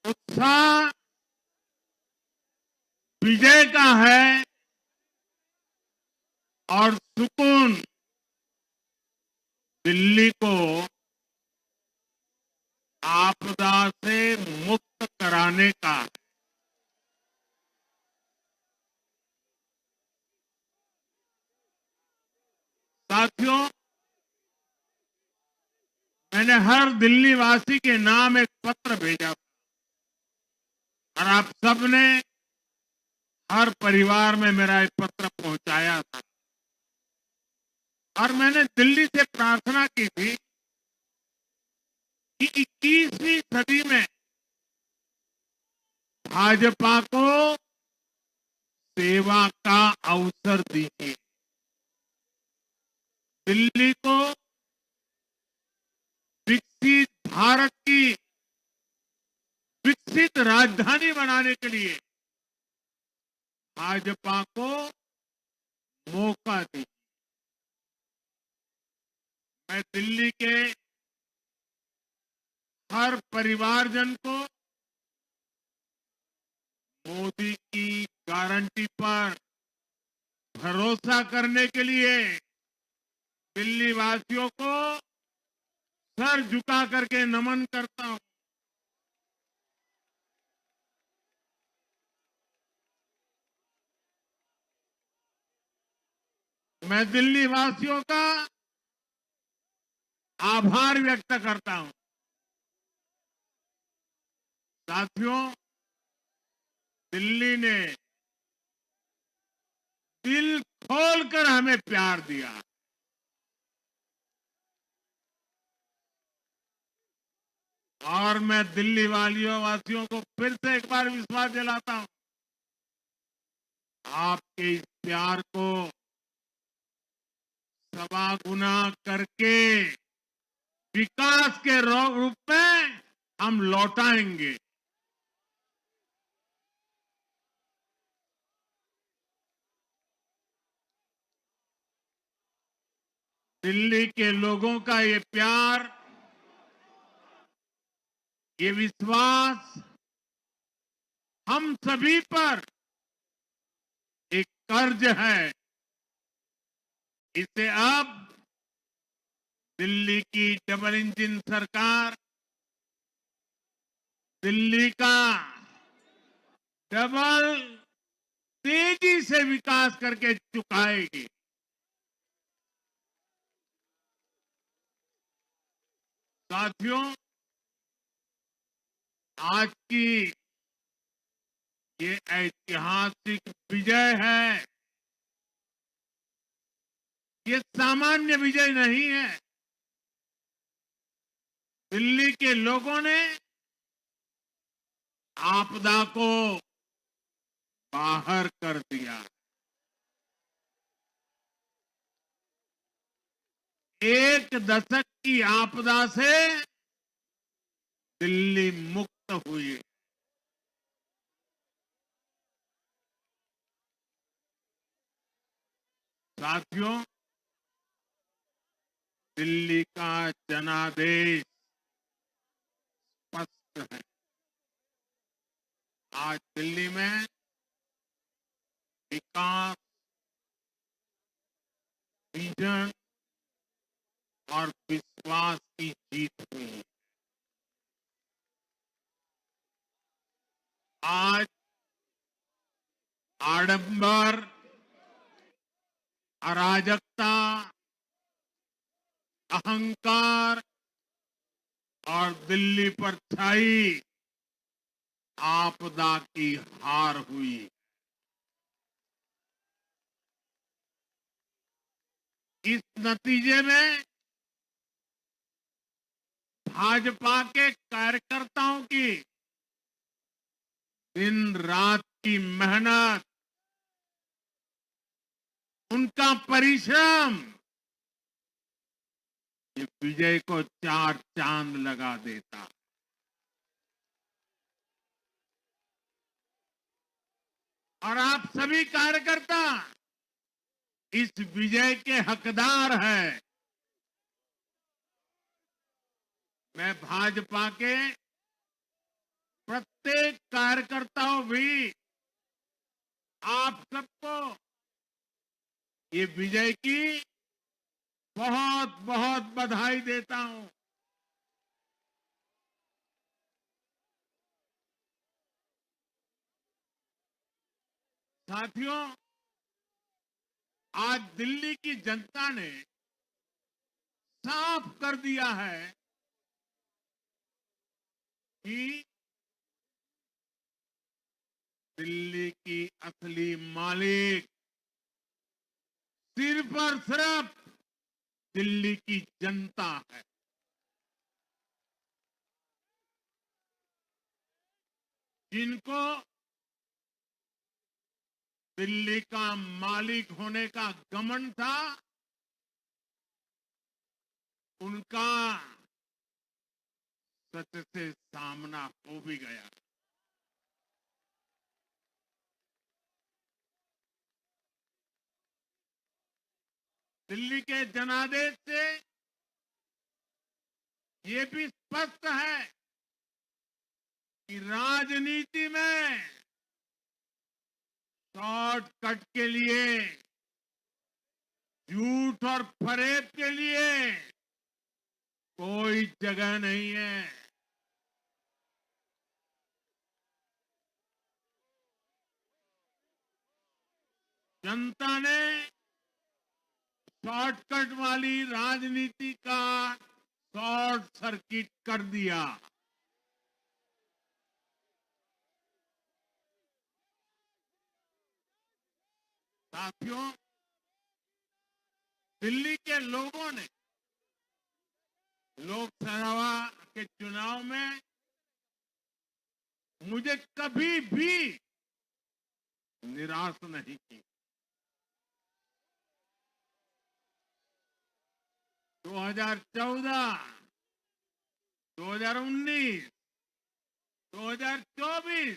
उत्साह विजय का है और सुकून दिल्ली को आपदा से मुक्त कराने का है। साथियों, मैंने हर दिल्ली वासी के नाम एक पत्र भेजा था और आप सबने हर परिवार में मेरा एक पत्र पहुंचाया था और मैंने दिल्ली से प्रार्थना की थी कि 21वीं सदी में भाजपा को सेवा का अवसर दीजिए, दिल्ली को विकसित भारत की विकसित राजधानी बनाने के लिए भाजपा को मौका दीजिए। मैं दिल्ली के हर परिवारजन को मोदी की गारंटी पर भरोसा करने के लिए दिल्ली वासियों को सर झुका करके नमन करता हूं। मैं दिल्ली वासियों का आभार व्यक्त करता हूं। साथियों, दिल्ली ने दिल खोलकर हमें प्यार दिया और मैं दिल्ली वासियों को फिर से एक बार विश्वास दिलाता हूं, आपके इस प्यार को सवा गुना करके विकास के रूप में हम लौटाएंगे। दिल्ली के लोगों का ये प्यार, ये विश्वास हम सभी पर एक कर्ज है। इसे अब दिल्ली की डबल इंजन सरकार, दिल्ली का डबल तेजी से विकास करके चुकाएगी। साथियों, आज की ये ऐतिहासिक विजय है, ये सामान्य विजय नहीं है। दिल्ली के लोगों ने आपदा को बाहर कर दिया। एक दशक की आपदा से दिल्ली मुक्त हुई। साथियों, दिल्ली का जनादेश स्पष्ट है। आज दिल्ली में विकास, विजन और विश्वास की जीत हुई है। आज आडंबर, अराजकता, अहंकार और दिल्ली पर छाई आपदा की हार हुई। इस नतीजे में भाजपा के कार्यकर्ताओं की दिन रात की मेहनत, उनका परिश्रम ये विजय को चार चांद लगा देता। और आप सभी कार्यकर्ता इस विजय के हकदार हैं। मैं भाजपा के प्रत्येक कार्यकर्ताओं भी आप सबको ये विजय की बहुत बहुत बधाई देता हूं। साथियों, आज दिल्ली की जनता ने साफ कर दिया है कि दिल्ली की असली मालिक सिर्फ और सिर्फ दिल्ली की जनता है। जिनको दिल्ली का मालिक होने का घमंड था, उनका सच से सामना हो भी गया। दिल्ली के जनादेश से ये भी स्पष्ट है कि राजनीति में शॉर्टकट के लिए, झूठ और फरेब के लिए कोई जगह नहीं है। जनता ने शॉर्टकट वाली राजनीति का शॉर्ट सर्किट कर दिया। साथियों, दिल्ली के लोगों ने लोकसभा के चुनाव में मुझे कभी भी निराश नहीं की। 2014, 2019, 2024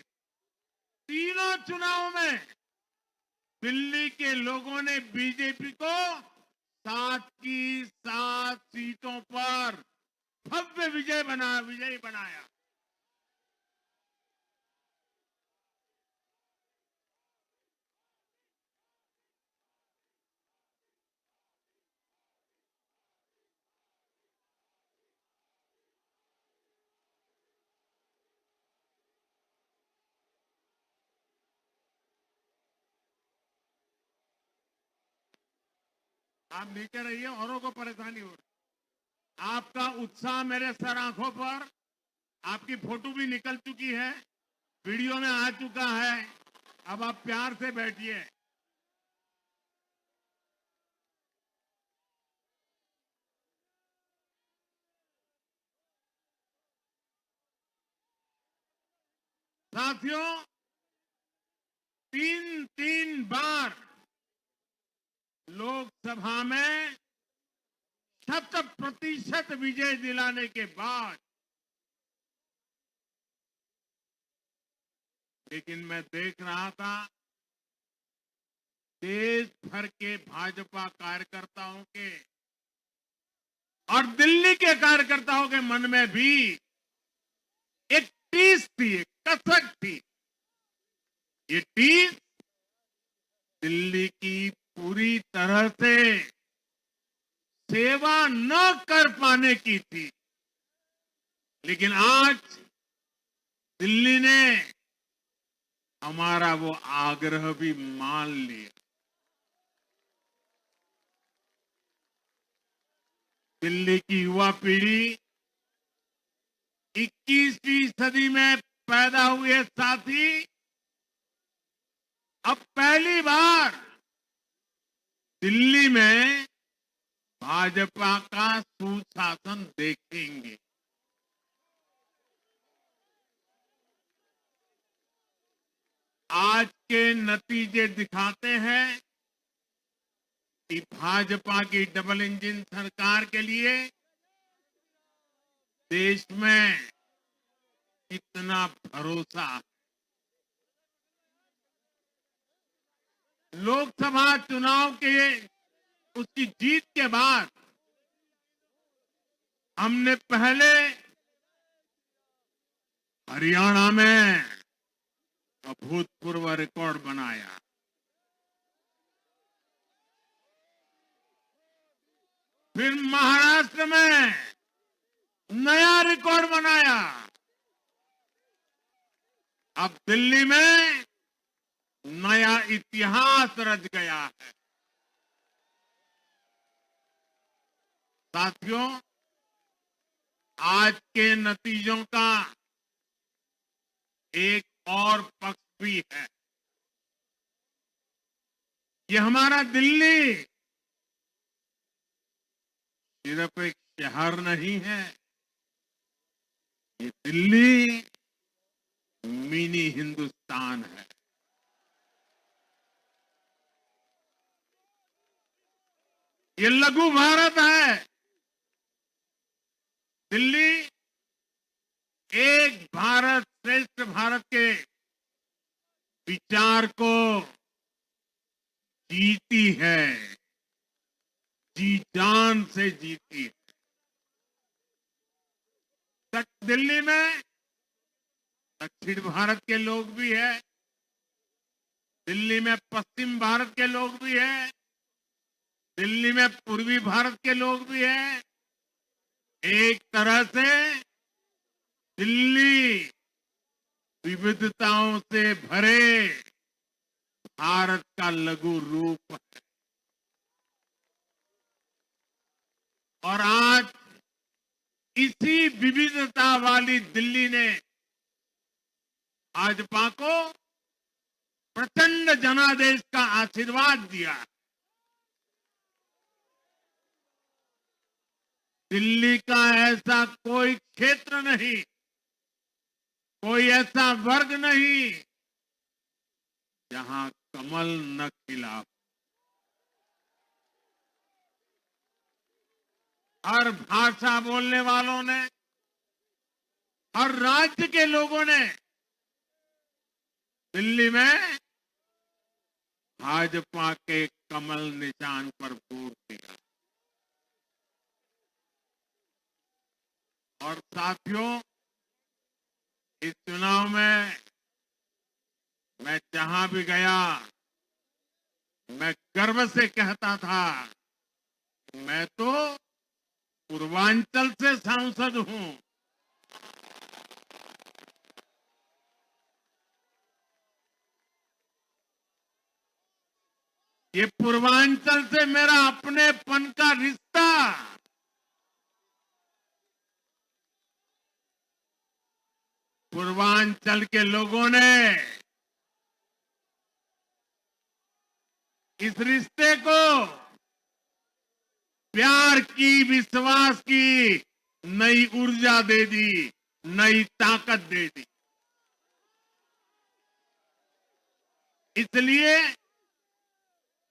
तीनों चुनाव में दिल्ली के लोगों ने बीजेपी को 7 की 7 सीटों पर भव्य विजयी बनाया। आप नीचे रहिए, औरों को परेशानी हो रही। आपका उत्साह मेरे सर आंखों पर, आपकी फोटो भी निकल चुकी है, वीडियो में आ चुका है। अब आप प्यार से बैठिए। साथियों, 3 बार लोकसभा में 100% विजय दिलाने के बाद, लेकिन मैं देख रहा था देश भर के भाजपा कार्यकर्ताओं के और दिल्ली के कार्यकर्ताओं के मन में भी एक टीस थी, एक कसक थी। ये टीस दिल्ली की पूरी तरह से सेवा न कर पाने की थी। लेकिन आज दिल्ली ने हमारा वो आग्रह भी मान लिया। दिल्ली की युवा पीढ़ी 21वीं सदी में पैदा हुए साथी अब पहली बार दिल्ली में भाजपा का सुशासन देखेंगे। आज के नतीजे दिखाते हैं कि भाजपा की डबल इंजन सरकार के लिए देश में कितना भरोसा है। लोकसभा चुनाव के उसकी जीत के बाद हमने पहले हरियाणा में अभूतपूर्व रिकॉर्ड बनाया, फिर महाराष्ट्र में नया रिकॉर्ड बनाया, अब दिल्ली में नया इतिहास रच गया है। साथियों, आज के नतीजों का एक और पक्ष भी है। ये हमारा दिल्ली सिर्फ एक शहर नहीं है, ये दिल्ली मिनी हिंदुस्तान है। ये लघु भारत है। दिल्ली एक भारत श्रेष्ठ भारत के विचार को जीती है, जी जान से जीती है। दिल्ली में दक्षिण भारत के लोग भी हैं, दिल्ली में पश्चिम भारत के लोग भी हैं, दिल्ली में पूर्वी भारत के लोग भी हैं। एक तरह से दिल्ली विविधताओं से भरे भारत का लघु रूप है। और आज इसी विविधता वाली दिल्ली ने भाजपा को प्रचंड जनादेश का आशीर्वाद दिया। दिल्ली का ऐसा कोई क्षेत्र नहीं, कोई ऐसा वर्ग नहीं जहां कमल न खिला हो। हर भाषा बोलने वालों ने, हर राज्य के लोगों ने दिल्ली में भाजपा के कमल निशान पर वोट दिया। और साथियों, इस चुनाव में मैं जहां भी गया, मैं गर्व से कहता था, मैं तो पूर्वांचल से सांसद हूं। ये पूर्वांचल से मेरा अपनेपन का रिश्ता, पूर्वांचल के लोगों ने इस रिश्ते को प्यार की, विश्वास की नई ऊर्जा दे दी, नई ताकत दे दी। इसलिए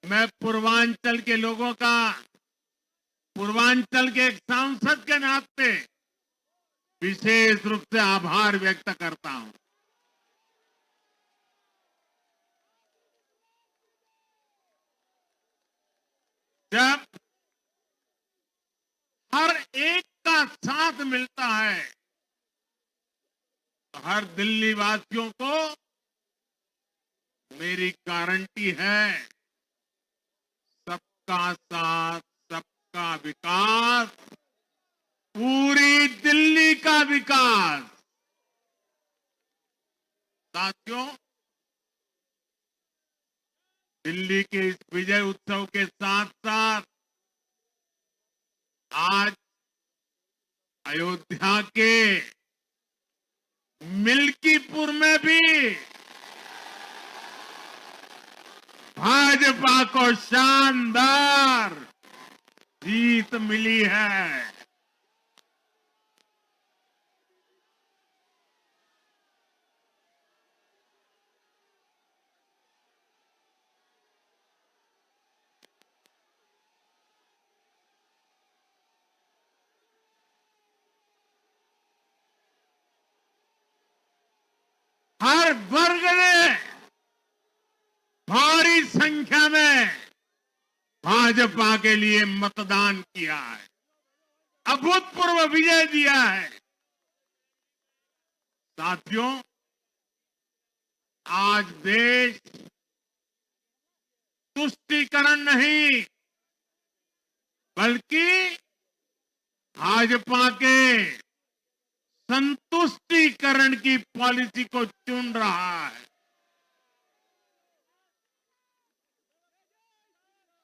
मैं पूर्वांचल के लोगों का, पूर्वांचल के एक सांसद के नाते विशेष रूप से आभार व्यक्त करता हूं। जब हर एक का साथ मिलता है, तो हर दिल्ली वासियों को मेरी गारंटी है, सबका साथ, सबका विकास, पूरी दिल्ली का विकास। साथियों, दिल्ली के इस विजय उत्सव के साथ साथ आज अयोध्या के मिल्कीपुर में भी भाजपा को शानदार जीत मिली है। हर वर्ग ने भारी संख्या में भाजपा के लिए मतदान किया है, अभूतपूर्व विजय दिया है। साथियों, आज देश तुष्टीकरण नहीं बल्कि भाजपा के संतुष्टीकरण की पॉलिसी को चुन रहा है।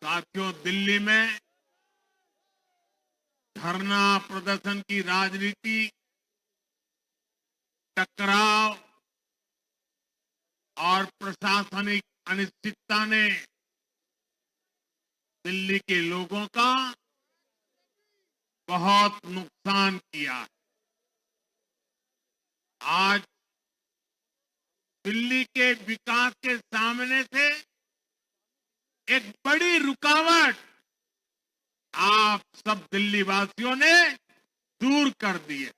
साथियों, दिल्ली में धरना प्रदर्शन की राजनीति, टकराव और प्रशासनिक अनिश्चितता ने दिल्ली के लोगों का बहुत नुकसान किया है। आज दिल्ली के विकास के सामने से एक बड़ी रुकावट आप सब दिल्ली वासियों ने दूर कर दी है।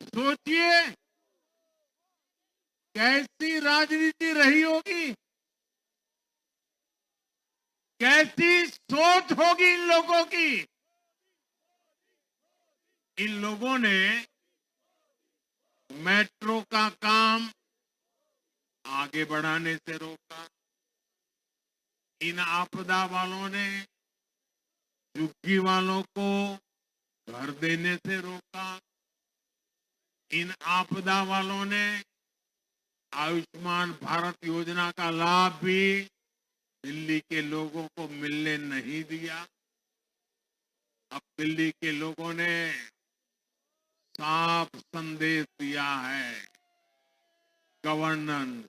सोचिए कैसी राजनीति रही होगी, कैसी सोच होगी इन लोगों की। इन लोगों ने मेट्रो का काम आगे बढ़ाने से रोका। इन आपदा वालों ने झुग्गी वालों को घर देने से रोका। इन आपदा वालों ने आयुष्मान भारत योजना का लाभ भी दिल्ली के लोगों को मिलने नहीं दिया। अब दिल्ली के लोगों ने साफ संदेश दिया है, गवर्नेंस।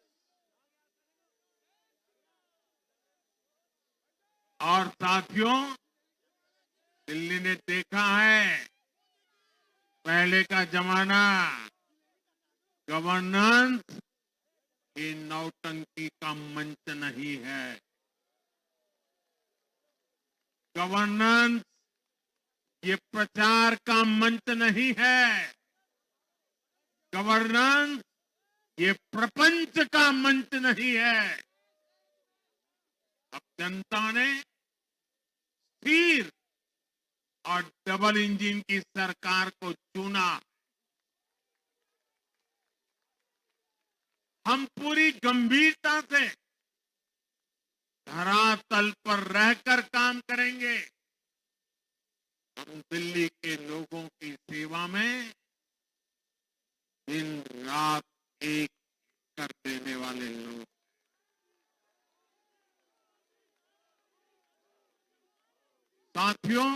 और साथियों, दिल्ली ने देखा है पहले का जमाना, गवर्नेंस ये नौटंकी का मंच नहीं है। गवर्नेंस ये प्रचार का मंच नहीं है। गवर्नेंस ये प्रपंच का मंच नहीं है। अब जनता ने स्थिर और डबल इंजन की सरकार को चुना। हम पूरी गंभीरता से धरातल पर रहकर काम करेंगे। हम दिल्ली के लोगों की सेवा में दिन रात एक कर देने वाले लोग। साथियों,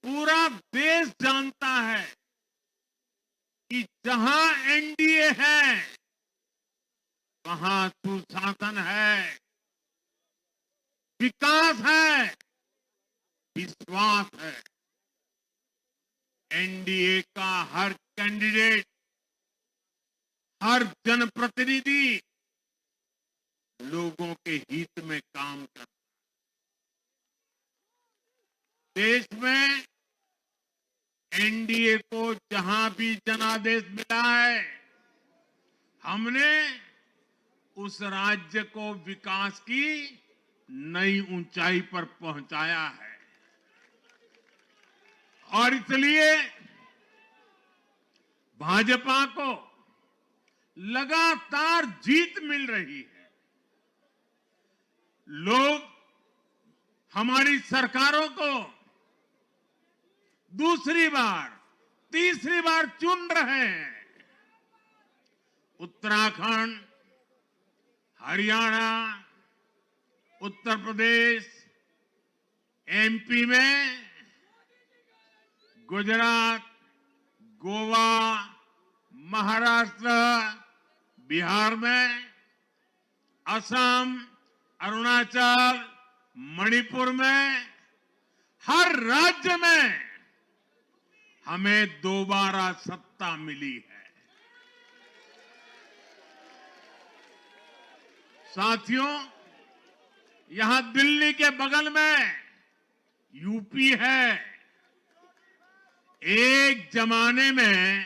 पूरा देश जानता है कि जहां एनडीए है वहां सुशासन है, विकास है, विश्वास है। एनडीए का हर कैंडिडेट, हर जनप्रतिनिधि लोगों के हित में काम करता है। देश में एनडीए को जहां भी जनादेश मिला है, हमने उस राज्य को विकास की नई ऊंचाई पर पहुंचाया है। और इसलिए भाजपा को लगातार जीत मिल रही है। लोग हमारी सरकारों को दूसरी बार, तीसरी बार चुन रहे हैं। उत्तराखंड, हरियाणा, उत्तर प्रदेश, एमपी में, गुजरात, गोवा, महाराष्ट्र, बिहार में, असम, अरुणाचल, मणिपुर में, हर राज्य में हमें दोबारा सत्ता मिली है। साथियों, यहां दिल्ली के बगल में यूपी है। एक जमाने में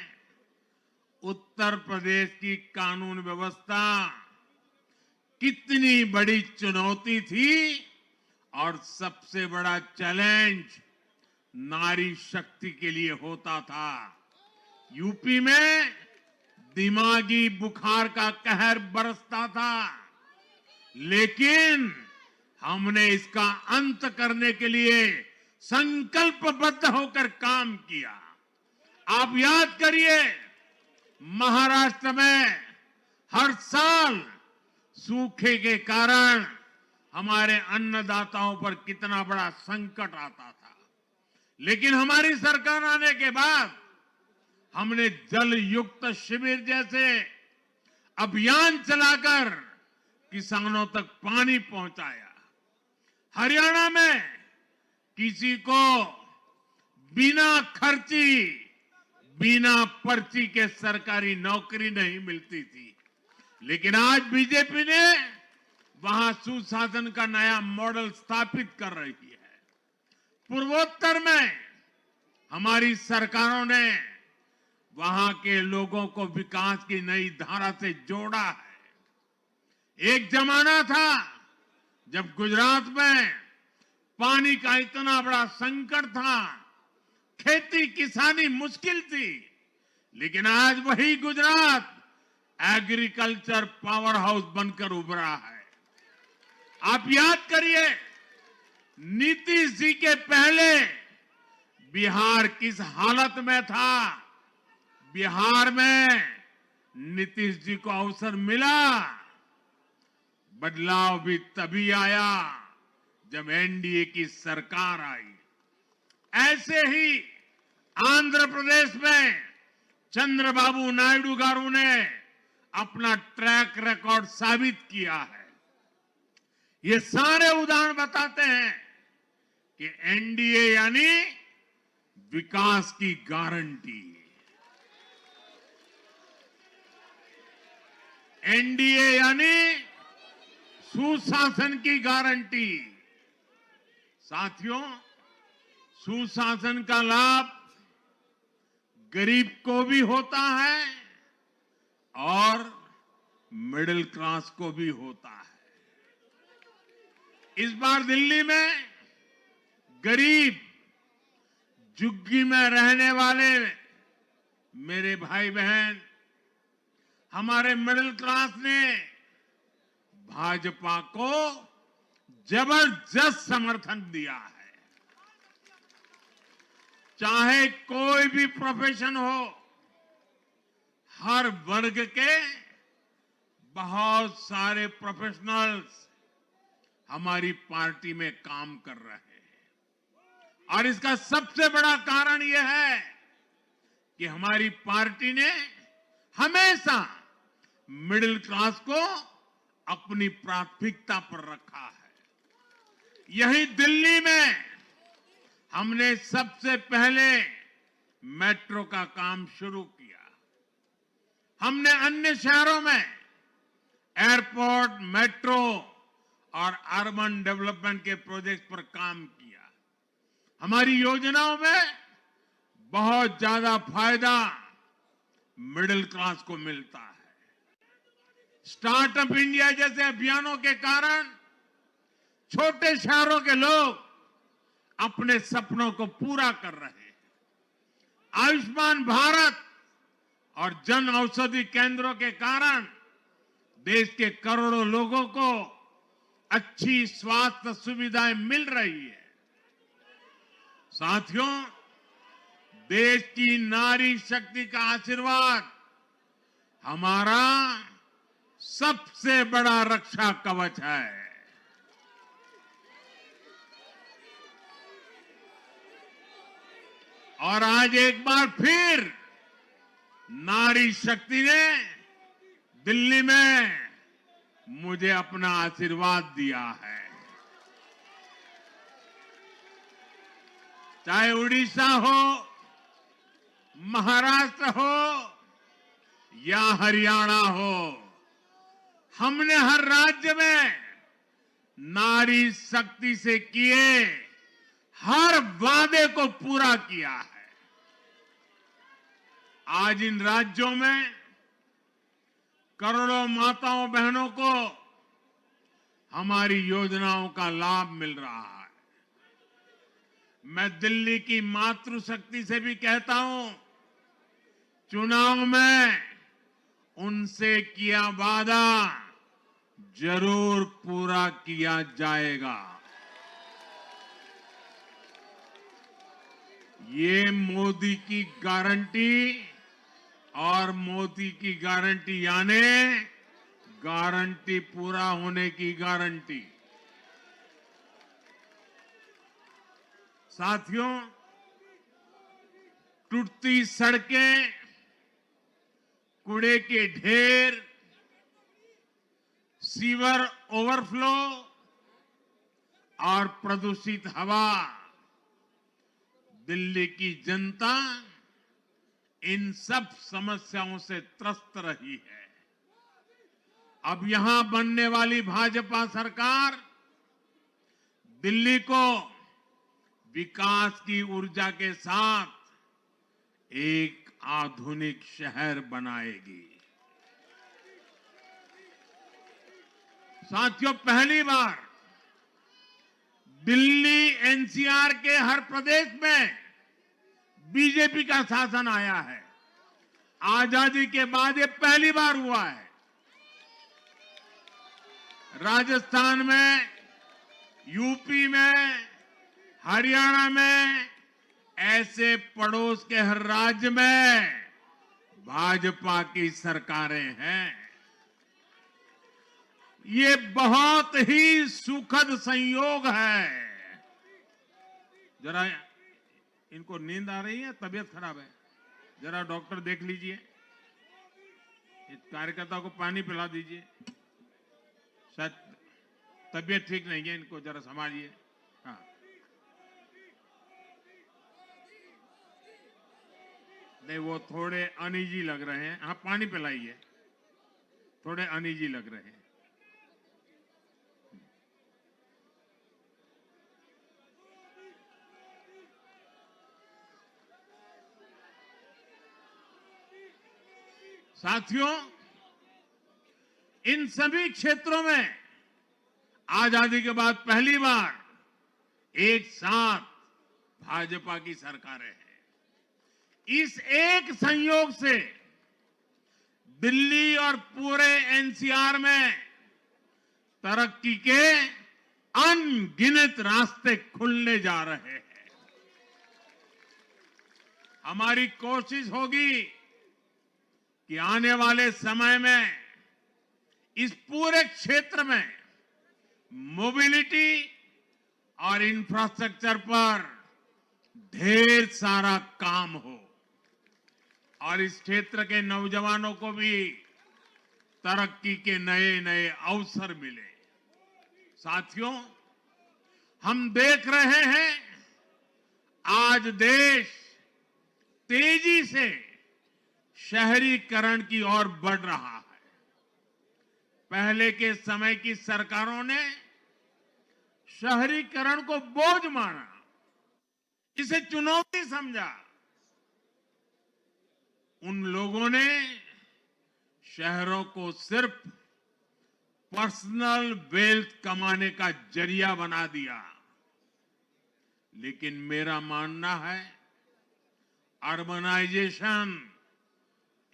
उत्तर प्रदेश की कानून व्यवस्था कितनी बड़ी चुनौती थी और सबसे बड़ा चैलेंज नारी शक्ति के लिए होता था। यूपी में दिमागी बुखार का कहर बरसता था, लेकिन हमने इसका अंत करने के लिए संकल्पबद्ध होकर काम किया। आप याद करिए, महाराष्ट्र में हर साल सूखे के कारण हमारे अन्नदाताओं पर कितना बड़ा संकट आता था, लेकिन हमारी सरकार आने के बाद हमने जल युक्त शिविर जैसे अभियान चलाकर किसानों तक पानी पहुंचाया। हरियाणा में किसी को बिना खर्ची, बिना पर्ची के सरकारी नौकरी नहीं मिलती थी, लेकिन आज बीजेपी ने वहां सुशासन का नया मॉडल स्थापित कर रही है। पूर्वोत्तर में हमारी सरकारों ने वहां के लोगों को विकास की नई धारा से जोड़ा है। एक जमाना था जब गुजरात में पानी का इतना बड़ा संकट था, खेती किसानी मुश्किल थी, लेकिन आज वही गुजरात एग्रीकल्चर पावर हाउस बनकर उभरा है। आप याद करिए, नीतीश जी के पहले बिहार किस हालत में था। बिहार में नीतीश जी को अवसर मिला, बदलाव भी तभी आया जब एनडीए की सरकार आई। ऐसे ही आंध्र प्रदेश में चंद्रबाबू नायडू गारू ने अपना ट्रैक रिकॉर्ड साबित किया है। ये सारे उदाहरण बताते हैं कि एनडीए यानी विकास की गारंटी। एनडीए यानी सुशासन की गारंटी। साथियों, सुशासन का लाभ गरीब को भी होता है और मिडिल क्लास को भी होता है। इस बार दिल्ली में गरीब, झुग्गी में रहने वाले मेरे भाई बहन, हमारे मिडिल क्लास ने भाजपा को जबरदस्त समर्थन दिया है। चाहे कोई भी प्रोफेशन हो, हर वर्ग के बहुत सारे प्रोफेशनल्स हमारी पार्टी में काम कर रहे हैं। और इसका सबसे बड़ा कारण यह है कि हमारी पार्टी ने हमेशा मिडिल क्लास को अपनी प्राथमिकता पर रखा है। यही दिल्ली में हमने सबसे पहले मेट्रो का काम शुरू किया। हमने अन्य शहरों में एयरपोर्ट, मेट्रो और अर्बन डेवलपमेंट के प्रोजेक्ट पर काम किया। हमारी योजनाओं में बहुत ज्यादा फायदा मिडिल क्लास को मिलता है। स्टार्टअप इंडिया जैसे अभियानों के कारण छोटे शहरों के लोग अपने सपनों को पूरा कर रहे हैं। आयुष्मान भारत और जन औषधि केंद्रों के कारण देश के करोड़ों लोगों को अच्छी स्वास्थ्य सुविधाएं मिल रही है। साथियों, देश की नारी शक्ति का आशीर्वाद हमारा सबसे बड़ा रक्षा कवच है। और आज एक बार फिर नारी शक्ति ने दिल्ली में मुझे अपना आशीर्वाद दिया है। चाहे उड़ीसा हो, महाराष्ट्र हो या हरियाणा हो, हमने हर राज्य में नारी शक्ति से किए हर वादे को पूरा किया है। आज इन राज्यों में करोड़ों माताओं बहनों को हमारी योजनाओं का लाभ मिल रहा है। मैं दिल्ली की मातृशक्ति से भी कहता हूं, चुनाव में उनसे किया वादा जरूर पूरा किया जाएगा। ये मोदी की गारंटी और मोदी की गारंटी यानी गारंटी पूरा होने की गारंटी। साथियों, टूटती सड़कें, कूड़े के ढेर, सीवर ओवरफ्लो और प्रदूषित हवा, दिल्ली की जनता इन सब समस्याओं से त्रस्त रही है। अब यहां बनने वाली भाजपा सरकार दिल्ली को विकास की ऊर्जा के साथ एक आधुनिक शहर बनाएगी। साथियों, पहली बार दिल्ली एनसीआर के हर प्रदेश में बीजेपी का शासन आया है। आजादी के बाद ये पहली बार हुआ है। राजस्थान में, यूपी में, हरियाणा में, ऐसे पड़ोस के हर राज्य में भाजपा की सरकारें हैं। ये बहुत ही सुखद संयोग है। जरा इनको नींद आ रही है, तबीयत खराब है, जरा डॉक्टर देख लीजिए। इस कार्यकर्ता को पानी पिला दीजिए, शायद तबीयत ठीक नहीं है, इनको जरा संभालिए। हाँ, नहीं वो थोड़े अनईजी लग रहे हैं। हाँ, पानी पिलाइए, थोड़े अनईजी लग रहे हैं। साथियों, इन सभी क्षेत्रों में आजादी के बाद पहली बार एक साथ भाजपा की सरकारें हैं। इस एक संयोग से दिल्ली और पूरे एनसीआर में तरक्की के अनगिनत रास्ते खुलने जा रहे हैं। हमारी कोशिश होगी कि आने वाले समय में इस पूरे क्षेत्र में मोबिलिटी और इंफ्रास्ट्रक्चर पर ढेर सारा काम हो और इस क्षेत्र के नौजवानों को भी तरक्की के नए नए अवसर मिले। साथियों, हम देख रहे हैं आज देश तेजी से शहरीकरण की ओर बढ़ रहा है। पहले के समय की सरकारों ने शहरीकरण को बोझ माना, इसे चुनौती समझा। उन लोगों ने शहरों को सिर्फ पर्सनल वेल्थ कमाने का जरिया बना दिया। लेकिन मेरा मानना है अर्बनाइजेशन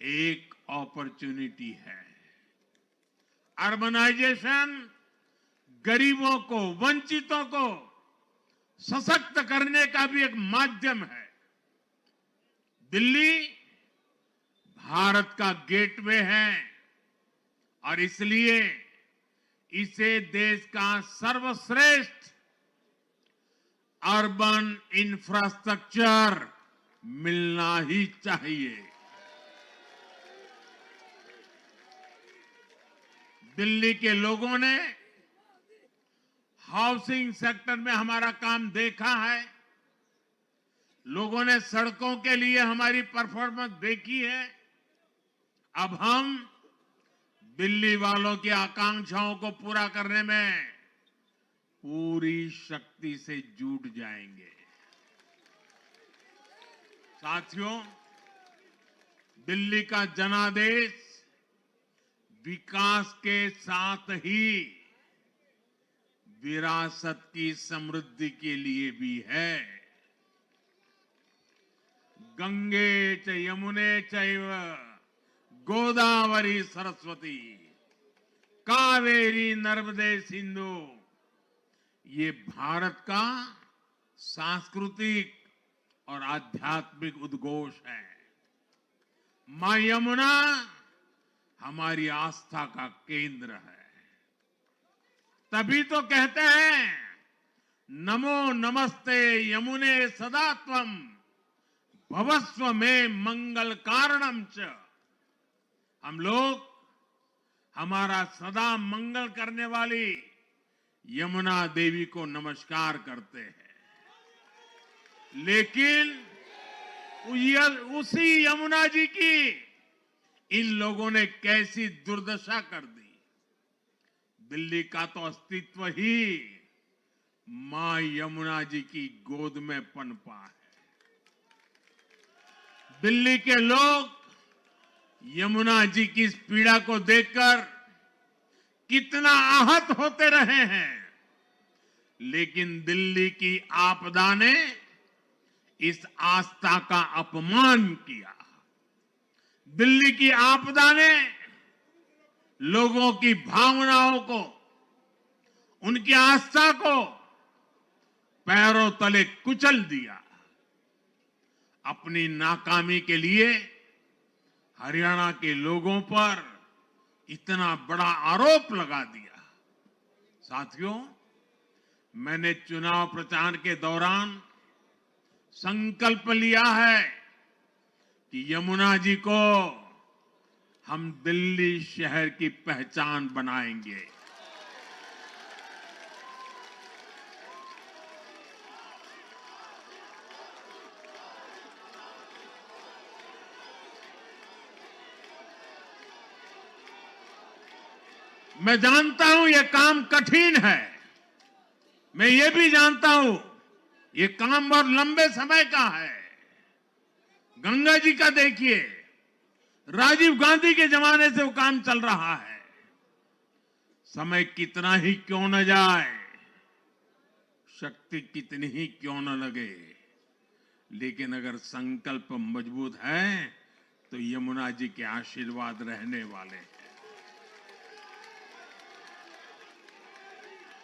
एक अपॉर्चुनिटी है। अर्बनाइजेशन गरीबों को, वंचितों को सशक्त करने का भी एक माध्यम है। दिल्ली भारत का गेटवे है और इसलिए इसे देश का सर्वश्रेष्ठ अर्बन इंफ्रास्ट्रक्चर मिलना ही चाहिए। दिल्ली के लोगों ने हाउसिंग सेक्टर में हमारा काम देखा है। लोगों ने सड़कों के लिए हमारी परफॉर्मेंस देखी है। अब हम दिल्ली वालों की आकांक्षाओं को पूरा करने में पूरी शक्ति से जुट जाएंगे। साथियों, दिल्ली का जनादेश विकास के साथ ही विरासत की समृद्धि के लिए भी है। गंगे च यमुने चैव गोदावरी सरस्वती कावेरी नर्मदे सिंधु, ये भारत का सांस्कृतिक और आध्यात्मिक उद्घोष है। मां यमुना हमारी आस्था का केंद्र है। तभी तो कहते हैं नमो नमस्ते यमुने सदा त्वं भवस्व में मंगल कारणम च। हम लोग हमारा सदा मंगल करने वाली यमुना देवी को नमस्कार करते हैं। लेकिन उसी यमुना जी की इन लोगों ने कैसी दुर्दशा कर दी। दिल्ली का तो अस्तित्व ही मां यमुना जी की गोद में पनपा है। दिल्ली के लोग यमुना जी की इस पीड़ा को देखकर कितना आहत होते रहे हैं, लेकिन दिल्ली की आपदा ने इस आस्था का अपमान किया। दिल्ली की आपदा ने लोगों की भावनाओं को, उनकी आस्था को पैरों तले कुचल दिया। अपनी नाकामी के लिए हरियाणा के लोगों पर इतना बड़ा आरोप लगा दिया। साथियों, मैंने चुनाव प्रचार के दौरान संकल्प लिया है कि यमुना जी को हम दिल्ली शहर की पहचान बनाएंगे। मैं जानता हूं यह काम कठिन है। मैं ये भी जानता हूं ये काम बहुत लंबे समय का है। गंगा जी का देखिए, राजीव गांधी के जमाने से वो काम चल रहा है। समय कितना ही क्यों न जाए, शक्ति कितनी ही क्यों न लगे, लेकिन अगर संकल्प मजबूत है तो यमुना जी के आशीर्वाद रहने वाले हैं।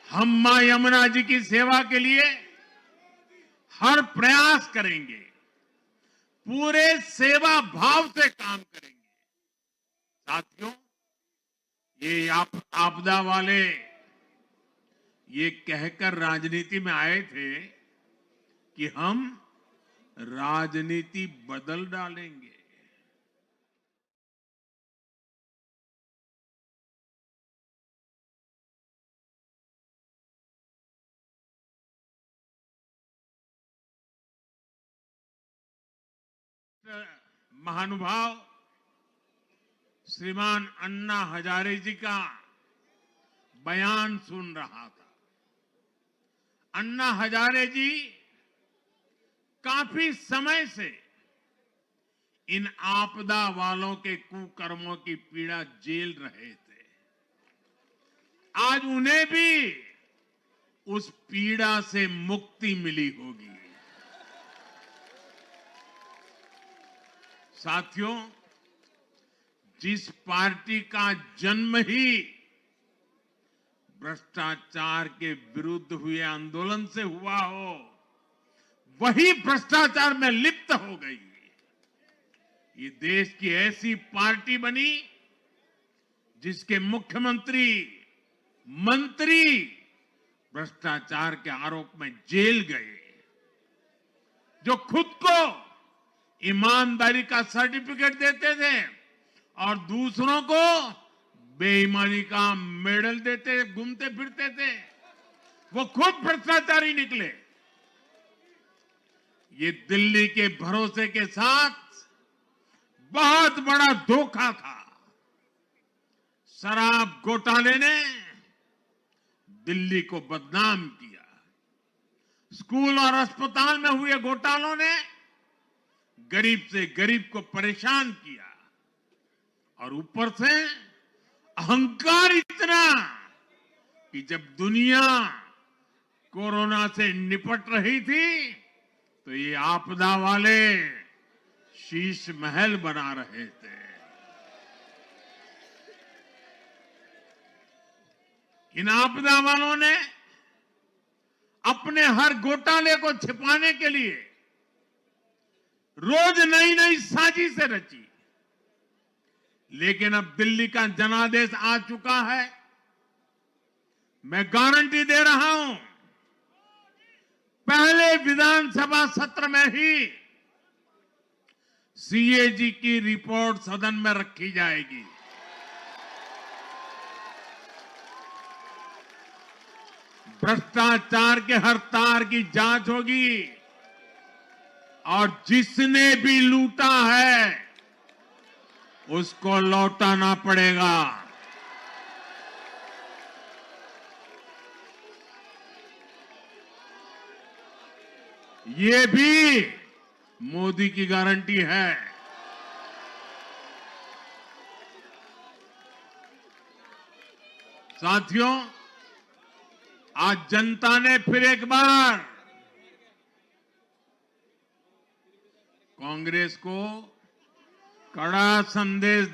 हम मां यमुना जी की सेवा के लिए हर प्रयास करेंगे, पूरे सेवा भाव से काम करेंगे। साथियों, ये आपदा वाले ये कहकर राजनीति में आए थे कि हम राजनीति बदल डालेंगे। महानुभाव श्रीमान अन्ना हजारे जी का बयान सुन रहा था। अन्ना हजारे जी काफी समय से इन आपदा वालों के कुकर्मों की पीड़ा झेल रहे थे। आज उन्हें भी उस पीड़ा से मुक्ति मिली होगी। साथियों, जिस पार्टी का जन्म ही भ्रष्टाचार के विरुद्ध हुए आंदोलन से हुआ हो, वही भ्रष्टाचार में लिप्त हो गई। ये देश की ऐसी पार्टी बनी जिसके मुख्यमंत्री, मंत्री भ्रष्टाचार के आरोप में जेल गए, जो खुद को ईमानदारी का सर्टिफिकेट देते थे और दूसरों को बेईमानी का मेडल देते, घूमते फिरते थे, वो खुद भ्रष्टाचारी निकले। ये दिल्ली के भरोसे के साथ बहुत बड़ा धोखा था। शराब घोटाले ने दिल्ली को बदनाम किया। स्कूल और अस्पताल में हुए घोटालों ने गरीब से गरीब को परेशान किया, और ऊपर से अहंकार इतना कि जब दुनिया कोरोना से निपट रही थी तो ये आपदा वाले शीश महल बना रहे थे। इन आपदा वालों ने अपने हर घोटाले को छिपाने के लिए रोज नई नई साजिशें रची, लेकिन अब दिल्ली का जनादेश आ चुका है। मैं गारंटी दे रहा हूं, पहले विधानसभा सत्र में ही सीएजी की रिपोर्ट सदन में रखी जाएगी। भ्रष्टाचार के हर तार की जांच होगी और जिसने भी लूटा है उसको लौटाना पड़ेगा। ये भी मोदी की गारंटी है। साथियों, आज जनता ने फिर एक बार कांग्रेस को कड़ा संदेश